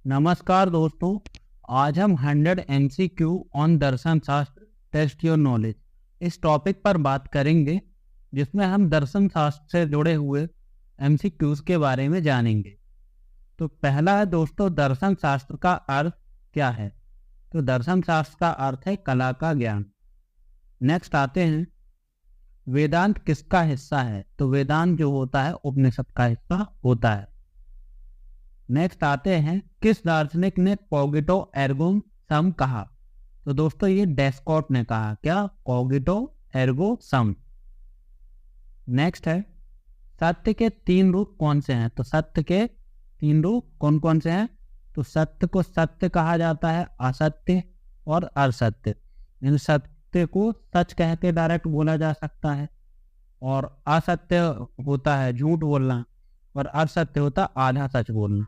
नमस्कार दोस्तों। आज हम 100 MCQ ऑन दर्शन शास्त्र टेस्ट योर नॉलेज इस टॉपिक पर बात करेंगे, जिसमें हम दर्शन शास्त्र से जुड़े हुए MCQs के बारे में जानेंगे। तो पहला है दोस्तों, दर्शन शास्त्र का अर्थ क्या है। तो दर्शन शास्त्र का अर्थ है कला का ज्ञान। नेक्स्ट आते हैं, वेदांत किसका हिस्सा है। तो वेदांत जो होता है उपनिषद का हिस्सा होता है। नेक्स्ट आते हैं, किस दार्शनिक ने कॉगिटो एर्गो सम कहा। तो दोस्तों ये डेस्कॉर्ट ने कहा। क्या? कॉगिटो एर्गो सम। नेक्स्ट है, सत्य के 3 रूप कौन से हैं। तो सत्य के 3 रूप कौन कौन से हैं। तो सत्य को सत्य कहा जाता है, असत्य और असत्य। इन सत्य को सच कह के डायरेक्ट बोला जा सकता है, और असत्य होता है झूठ बोलना, और असत्य होता आधा सच बोलना।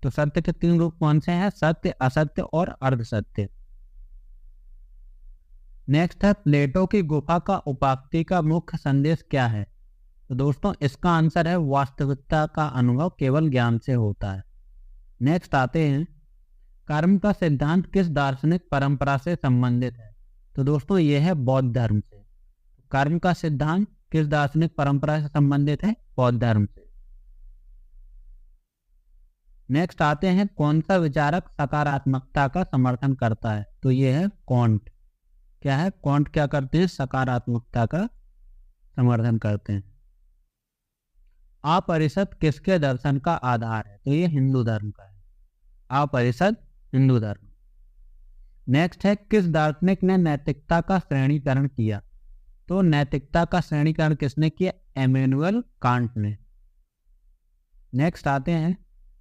तो सत्य के 3 रूप कौन से हैं? सत्य, असत्य और अर्धसत्य। नेक्स्ट है, प्लेटो की गुफा का उपाक्ति का मुख्य संदेश क्या है। तो दोस्तों इसका आंसर है, वास्तविकता का अनुभव केवल ज्ञान से होता है। नेक्स्ट आते हैं, कर्म का सिद्धांत किस दार्शनिक परंपरा से संबंधित है। तो दोस्तों यह है बौद्ध धर्म से। कर्म का सिद्धांत किस दार्शनिक परंपरा से संबंधित है? बौद्ध धर्म से। नेक्स्ट आते हैं, कौन सा विचारक सकारात्मकता का समर्थन करता है। तो ये है कॉन्ट। क्या है? कॉन्ट क्या करते हैं? सकारात्मकता का समर्थन करते हैं। अपरिषद किसके दर्शन का आधार है। तो ये हिंदू धर्म का है। अपरिषद हिंदू धर्म। नेक्स्ट है, किस दार्शनिक ने नैतिकता का श्रेणीकरण किया। तो नैतिकता का श्रेणीकरण किसने किया? इमैनुअल कांट ने। नेक्स्ट आते हैं,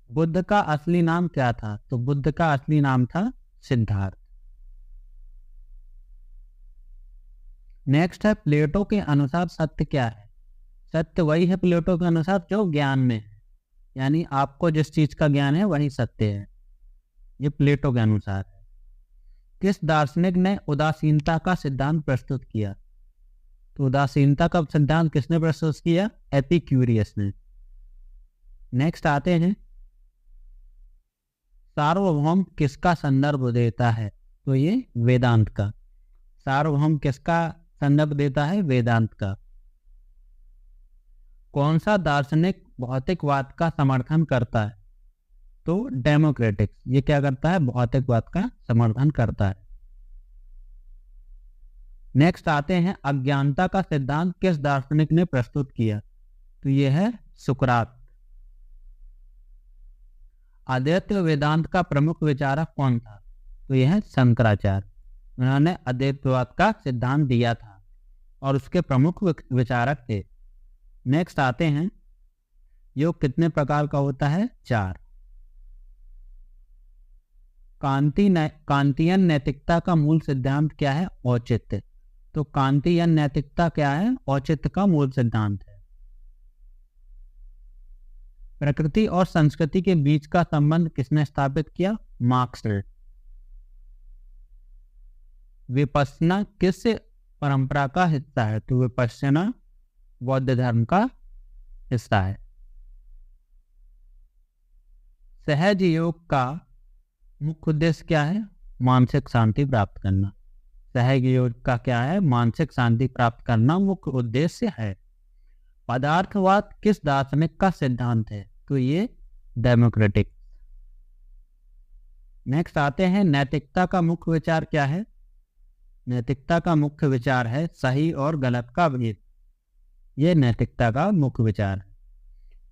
बुद्ध का असली नाम क्या था। तो बुद्ध का असली नाम था सिद्धार्थ। नेक्स्ट है, प्लेटो के अनुसार सत्य क्या है। सत्य वही है प्लेटो के अनुसार जो ज्ञान में है, यानी आपको जिस चीज का ज्ञान है वही सत्य है। ये प्लेटो के अनुसार है। किस दार्शनिक ने उदासीनता का सिद्धांत प्रस्तुत किया। तो उदासीनता का सिद्धांत किसने प्रस्तुत किया? एपिक्यूरियस ने। नेक्स्ट आते हैं, सार्वभौम किसका संदर्भ देता है। तो ये वेदांत का। सार्वभौम किसका संदर्भ देता है? वेदांत का। कौन सा दार्शनिक भौतिकवाद का समर्थन करता है। तो डेमोक्रेटिक्स। ये क्या करता है? भौतिकवाद का समर्थन करता है। नेक्स्ट आते हैं, अज्ञानता का सिद्धांत किस दार्शनिक ने प्रस्तुत किया। तो ये है सुकरात। अद्वैत वेदांत का प्रमुख विचारक कौन था। तो यह है शंकराचार्य। उन्होंने अद्वैतवाद का सिद्धांत दिया था और उसके प्रमुख विचारक थे। नेक्स्ट आते हैं, योग कितने प्रकार का होता है? 4। कांतियन नैतिकता का मूल सिद्धांत क्या है? औचित्य। तो कांतियन नैतिकता क्या है? औचित्य का मूल सिद्धांत है। प्रकृति और संस्कृति के बीच का संबंध किसने स्थापित किया? मार्क्स ने। विपश्यना किस परंपरा का हिस्सा है। तो विपश्यना बौद्ध धर्म का हिस्सा है। सहज योग का मुख्य उद्देश्य क्या है? मानसिक शांति प्राप्त करना। सहज योग का क्या है? मानसिक शांति प्राप्त करना मुख्य उद्देश्य है। पदार्थवाद किस दार्शनिक का सिद्धांत है। तो ये डेमोक्रेटिक। नेक्स्ट आते हैं, नैतिकता का मुख्य विचार क्या है। नैतिकता का मुख्य विचार है सही और गलत का भेद। ये नैतिकता का मुख्य विचार है।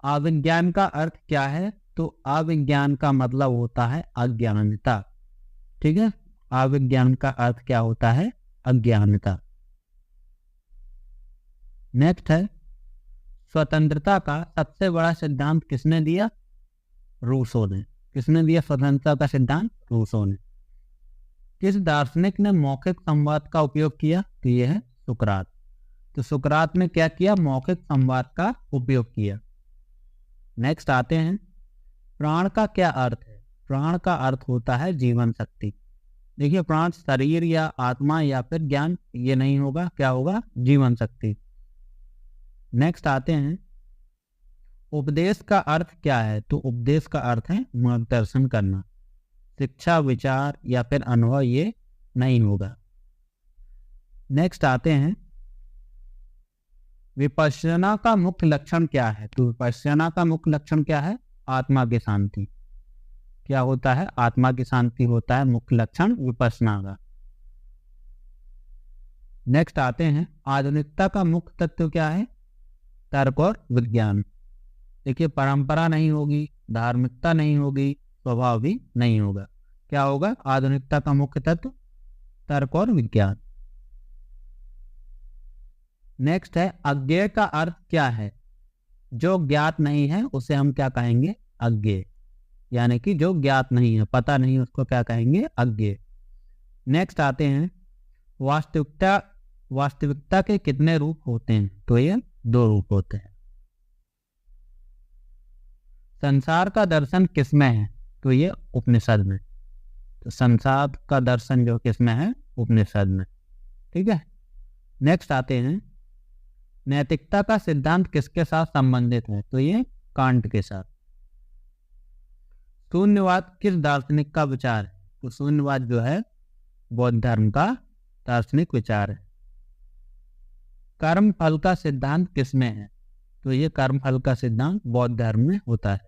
अविज्ञान का अर्थ क्या है। तो अविज्ञान का मतलब होता है अज्ञानता। ठीक है, अविज्ञान का अर्थ क्या होता है? अज्ञानता। नेक्स्ट है, स्वतंत्रता का सबसे बड़ा सिद्धांत किसने दिया? रूसो ने। किसने दिया स्वतंत्रता का सिद्धांत? रूसो ने। किस दार्शनिक ने मौखिक संवाद का उपयोग किया। तो यह है सुकरात। तो सुकरात ने क्या किया? मौखिक संवाद का उपयोग किया। नेक्स्ट आते हैं, प्राण का क्या अर्थ है। प्राण का अर्थ होता है जीवन शक्ति। देखिए, प्राण शरीर या आत्मा या फिर ज्ञान ये नहीं होगा, क्या होगा? जीवन शक्ति। नेक्स्ट आते हैं, उपदेश का अर्थ क्या है। तो उपदेश का अर्थ है मार्गदर्शन करना। शिक्षा, विचार या फिर अनुभव ये नहीं होगा। नेक्स्ट आते हैं, विपश्यना का मुख्य लक्षण क्या है? तो विपश्यना का मुख्य लक्षण क्या है? आत्मा की शांति। क्या होता है? आत्मा की शांति होता है मुख्य लक्षण विपश्यना का। नेक्स्ट आते हैं, आधुनिकता का मुख्य तत्व क्या है? तर्क और विज्ञान। देखिए, परंपरा नहीं होगी, धार्मिकता नहीं होगी, स्वभाव भी नहीं होगा। क्या होगा? आधुनिकता का मुख्य तत्व तर्क और विज्ञान। नेक्स्ट है, अज्ञेय का अर्थ क्या है? जो ज्ञात नहीं है उसे हम क्या कहेंगे? अज्ञेय। यानी कि जो ज्ञात नहीं है, पता नहीं, उसको क्या कहेंगे? अज्ञेय। नेक्स्ट आते हैं, वास्तविकता के कितने रूप होते हैं? तो ये 2 रूप होते हैं। संसार का दर्शन किसमें है? तो ये उपनिषद में। तो संसार का दर्शन जो किसमें है? उपनिषद में। ठीक है। नेक्स्ट आते हैं, नैतिकता का सिद्धांत किसके साथ संबंधित है? तो ये कांट के साथ। शून्यवाद किस दार्शनिक का विचार है? तो शून्यवाद जो है बौद्ध धर्म का दार्शनिक विचार है। कर्म फल का सिद्धांत किसमें है? तो ये कर्म फल का सिद्धांत बौद्ध धर्म में होता है।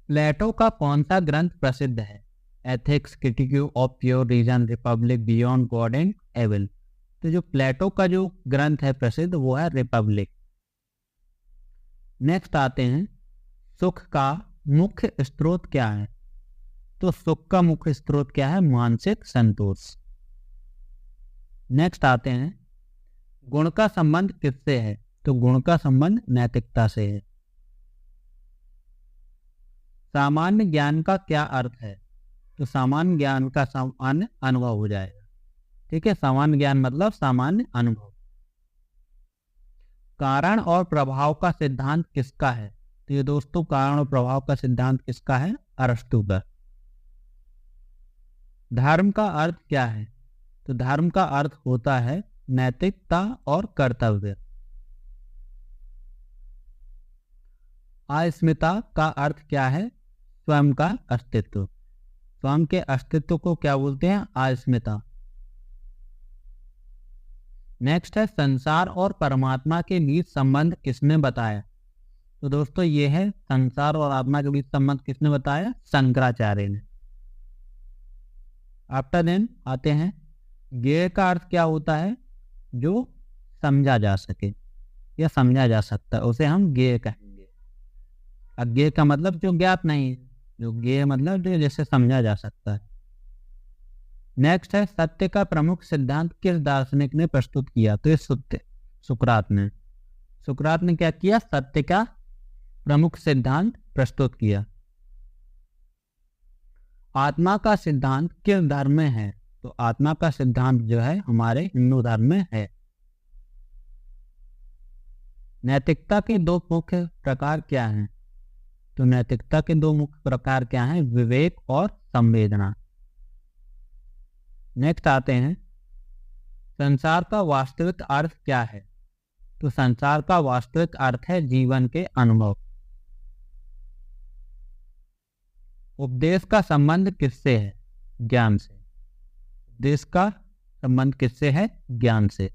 प्लेटो का कौन सा ग्रंथ प्रसिद्ध है? Ethics, Critique of Pure Reason, Republic, Beyond Good and Evil. तो जो प्लेटो का जो ग्रंथ है प्रसिद्ध वो है रिपब्लिक। नेक्स्ट आते हैं, सुख का मुख्य स्रोत क्या है? तो सुख का मुख्य स्रोत क्या है? मानसिक संतोष। नेक्स्ट आते हैं, गुण का संबंध किससे है? तो गुण का संबंध नैतिकता से है। सामान्य ज्ञान का क्या अर्थ है? तो सामान्य ज्ञान का सामान्य अनुभव हो जाएगा। ठीक है, सामान्य ज्ञान मतलब सामान्य अनुभव। कारण और प्रभाव का सिद्धांत किसका है? तो ये दोस्तों, कारण और प्रभाव का सिद्धांत किसका है? अरस्तू का। धर्म का अर्थ क्या है? तो धर्म का अर्थ होता है नैतिकता और कर्तव्य। अस्मिता का अर्थ क्या है? स्वयं का अस्तित्व। स्वयं के अस्तित्व को क्या बोलते हैं? अस्मिता। नेक्स्ट है, संसार और परमात्मा के बीच संबंध किसने बताया? तो दोस्तों ये है संसार और आत्मा के बीच संबंध किसने बताया? शंकराचार्य ने। आफ्टर देन आते हैं, ज्ञेय का अर्थ क्या होता है? जो समझा जा सके या समझा जा सकता है उसे हम ज्ञेय कहेंगे। अज्ञेय का मतलब जो ज्ञात नहीं है, जो ज्ञेय मतलब जो जैसे समझा जा सकता है। नेक्स्ट है, सत्य का प्रमुख सिद्धांत किस दार्शनिक ने प्रस्तुत किया? तो ये सुकरात ने। सुकरात ने क्या किया? सत्य का प्रमुख सिद्धांत प्रस्तुत किया। आत्मा का सिद्धांत किस धर्म में है? तो आत्मा का सिद्धांत जो है हमारे हिंदू धर्म में है। नैतिकता के 2 मुख्य प्रकार क्या हैं? तो नैतिकता के 2 मुख्य प्रकार क्या हैं? विवेक और संवेदना। नेक्स्ट आते हैं, संसार का वास्तविक अर्थ क्या है? तो संसार का वास्तविक अर्थ है जीवन के अनुभव। उपदेश का संबंध किससे है? ज्ञान से। उपदेश का संबंध किससे है? ज्ञान से।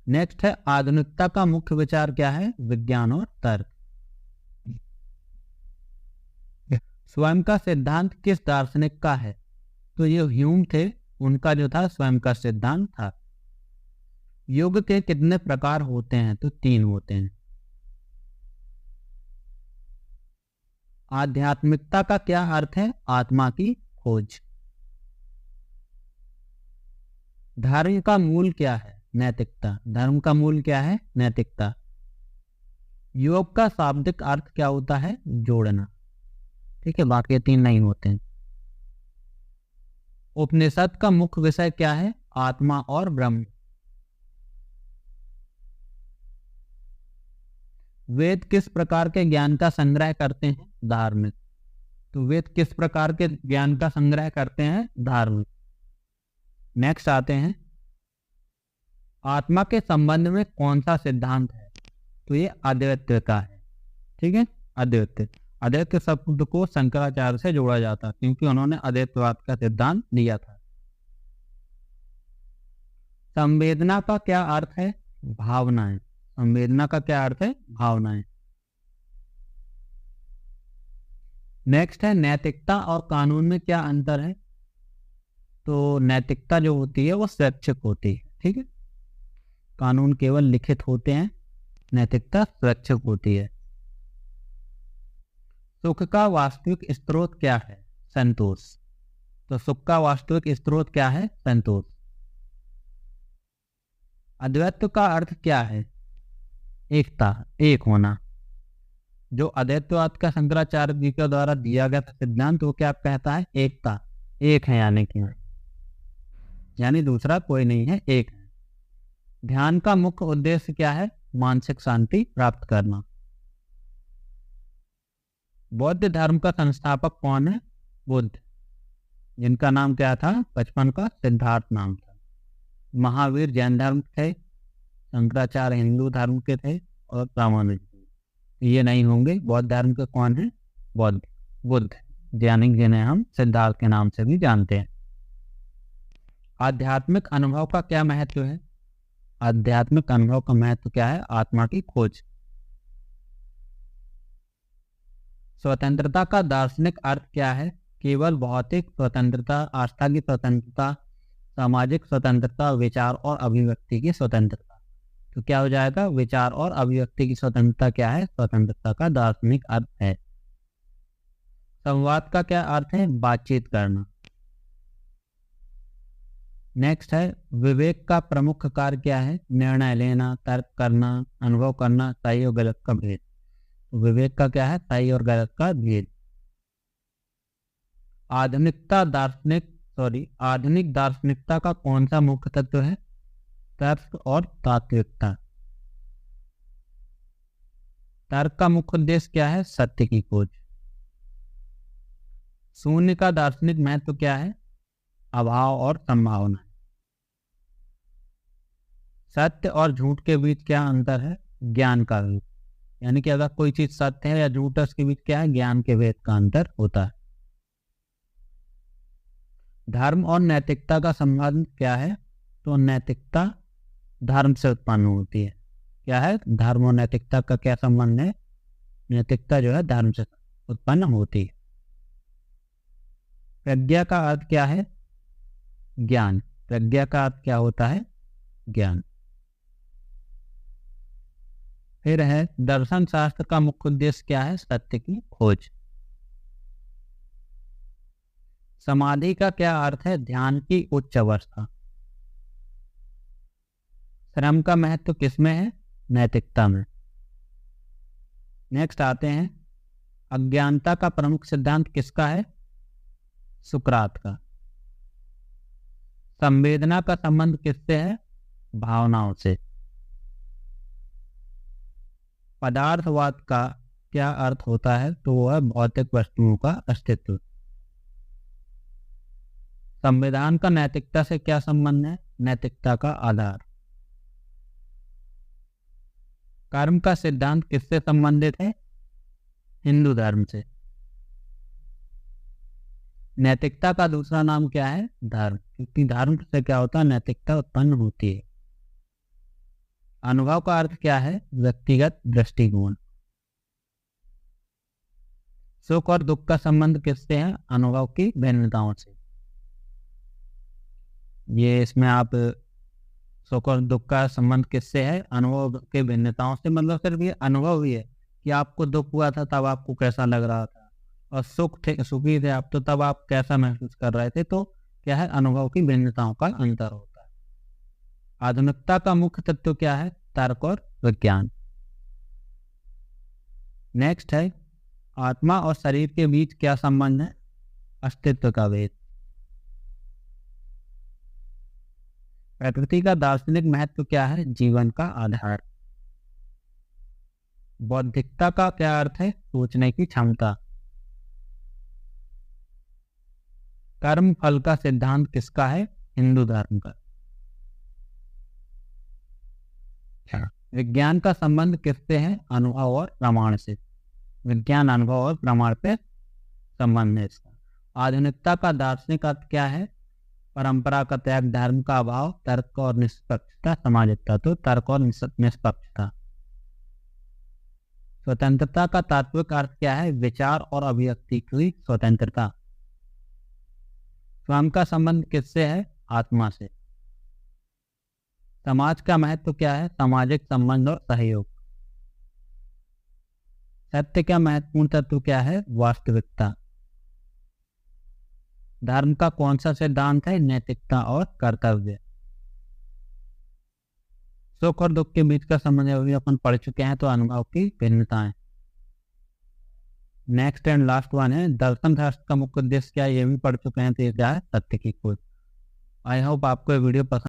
नेक्स्ट है, आधुनिकता का मुख्य विचार क्या है? विज्ञान और तर्क। स्वयं का सिद्धांत किस दार्शनिक का है? तो ये ह्यूम थे, उनका जो था स्वयं का सिद्धांत था। योग के कितने प्रकार होते हैं? तो 3 होते हैं। आध्यात्मिकता का क्या अर्थ है? आत्मा की खोज। धर्म का मूल क्या है? नैतिकता। धर्म का मूल क्या है? नैतिकता। योग का शाब्दिक अर्थ क्या होता है? जोड़ना। ठीक है, बाकी 3 नहीं होते हैं। उपनिषद का मुख्य विषय क्या है? आत्मा और ब्रह्म। वेद किस प्रकार के ज्ञान का संग्रह करते हैं? धार्मिक। तो वेद किस प्रकार के ज्ञान का संग्रह करते हैं? धार्मिक। नेक्स्ट आते हैं, आत्मा के संबंध में कौन सा सिद्धांत है? तो ये अद्वैत का है। ठीक है। अद्वैत, अद्वैत शब्द को शंकराचार्य से जोड़ा जाता है क्योंकि उन्होंने अद्वैतवाद का सिद्धांत दिया था। संवेदना का क्या अर्थ है? भावनाएं। संवेदना का क्या अर्थ है? भावनाएं। नेक्स्ट है नैतिकता और कानून में क्या अंतर है? तो नैतिकता जो होती है वो स्वैच्छिक होती है, ठीक है। कानून केवल लिखित होते हैं, नैतिकता स्वैच्छिक होती है। सुख का वास्तविक स्रोत क्या है? संतोष। तो सुख का वास्तविक स्रोत क्या है? संतोष। अद्वैत का अर्थ क्या है? एकता, एक होना। जो अद्वैतवाद का शंकराचार्य जी के द्वारा दिया गया था सिद्धांत, वो क्या कहता है? एकता, एक है यानी दूसरा कोई नहीं है, एक है। ध्यान का मुख्य उद्देश्य क्या है? मानसिक शांति प्राप्त करना। बौद्ध धर्म का संस्थापक कौन है? बुद्ध, जिनका नाम क्या था? बचपन का सिद्धार्थ नाम था। महावीर जैन धर्म थे, शंकराचार्य हिंदू धर्म के थे और रामानुज ये नहीं होंगे। बौद्ध धर्म के कौन है? बुद्ध, यानी जिन्हें हम सिद्धार्थ के नाम से भी जानते हैं। आध्यात्मिक अनुभव का क्या महत्व है? आध्यात्मिक अनुभव का महत्व क्या है? आत्मा की खोज। स्वतंत्रता का दार्शनिक अर्थ क्या है? केवल भौतिक स्वतंत्रता, आस्था की स्वतंत्रता, सामाजिक स्वतंत्रता, विचार और अभिव्यक्ति की स्वतंत्रता। तो क्या हो जाएगा? विचार और अभिव्यक्ति की स्वतंत्रता क्या है? स्वतंत्रता का दार्शनिक अर्थ है। संवाद का क्या अर्थ है? बातचीत करना। नेक्स्ट है विवेक का प्रमुख कार्य क्या है? निर्णय लेना, तर्क करना, अनुभव करना, सही और गलत का भेद। विवेक का क्या है? सही और गलत का भेद। आधुनिक दार्शनिकता का कौन सा मुख्य तत्व है? तर्क और तात्विकता। तर्क का मुख्य उद्देश्य क्या है? सत्य की खोज। शून्य का दार्शनिक महत्व क्या है? अभाव और संभावना। सत्य और झूठ के बीच क्या अंतर है? ज्ञान का भेद, यानी कि अगर कोई चीज सत्य है या झूठ है, उसके बीच क्या है? ज्ञान के भेद का अंतर होता है। धर्म और नैतिकता का संबंध क्या है? तो नैतिकता धर्म से उत्पन्न होती है। क्या है? धर्म और नैतिकता का क्या संबंध है? नैतिकता जो है धर्म से उत्पन्न होती है। प्रज्ञा का अर्थ क्या है? ज्ञान। प्रज्ञा का अर्थ क्या होता है? ज्ञान। फिर है दर्शन शास्त्र का मुख्य उद्देश्य क्या है? सत्य की खोज। समाधि का क्या अर्थ है? ध्यान की उच्च अवस्था। श्रम का महत्व किसमें है? नैतिकता में। नेक्स्ट आते हैं अज्ञानता का प्रमुख सिद्धांत किसका है? सुकरात का। संवेदना का संबंध किससे है? भावनाओं से। पदार्थवाद का क्या अर्थ होता है? तो वह भौतिक वस्तुओं का अस्तित्व। संविधान का नैतिकता से क्या संबंध है? नैतिकता का आधार। कर्म का सिद्धांत किससे संबंधित है? हिंदू धर्म से। नैतिकता का दूसरा नाम क्या है? धर्म, क्योंकि धर्म से क्या होता है? नैतिकता उत्पन्न होती है। अनुभव का अर्थ क्या है? व्यक्तिगत दृष्टिकोण। सुख और दुख का संबंध किससे है? अनुभव की भिन्नताओं से। ये इसमें आप सुख और दुख का संबंध किससे है? अनुभव के भिन्नताओं से। मतलब सिर्फ ये अनुभव ही है कि आपको दुख हुआ था तब आपको कैसा लग रहा था, और सुखी थे आप तो तब आप कैसा महसूस कर रहे थे। तो क्या है? अनुभव की भिन्नताओं का अंतर होता है। आधुनिकता का मुख्य तत्व क्या है? तर्क और विज्ञान। नेक्स्ट है आत्मा और शरीर के बीच क्या संबंध है? अस्तित्व का भेद। प्रकृति का दार्शनिक महत्व क्या है? जीवन का आधार। बौद्धिकता का क्या अर्थ है? सोचने की क्षमता। कर्म फल का सिद्धांत किसका है? हिंदू धर्म का। विज्ञान का संबंध किससे है? अनुभव और प्रमाण से। विज्ञान, अनुभव और प्रमाण पे संबंध है इसका। आधुनिकता का दार्शनिक अर्थ क्या है? परंपरा का त्याग, धर्म का अभाव, तर्क और निष्पक्षता, सामाजिकता। तो तर्क और निष्पक्षता। स्वतंत्रता का तात्विक अर्थ क्या है? विचार और अभिव्यक्ति की स्वतंत्रता। स्वयं का संबंध किससे है? आत्मा से। समाज का महत्व क्या है? सामाजिक संबंध और सहयोग। सत्य का महत्वपूर्ण तत्व क्या है? वास्तविकता। धर्म का कौन सा सिद्धांत है? नैतिकता और कर्तव्य। सुख और दुख के बीच का संबंध अभी अपन पढ़ चुके हैं, तो अनुभव की भिन्नताएं। नेक्स्ट एंड लास्ट वन है, दर्शन शास्त्र का मुख्य उद्देश्य क्या है? ये भी पढ़ चुके हैं, तो ये क्या है? सत्य की खोज। आई होप आपको ये वीडियो पसंद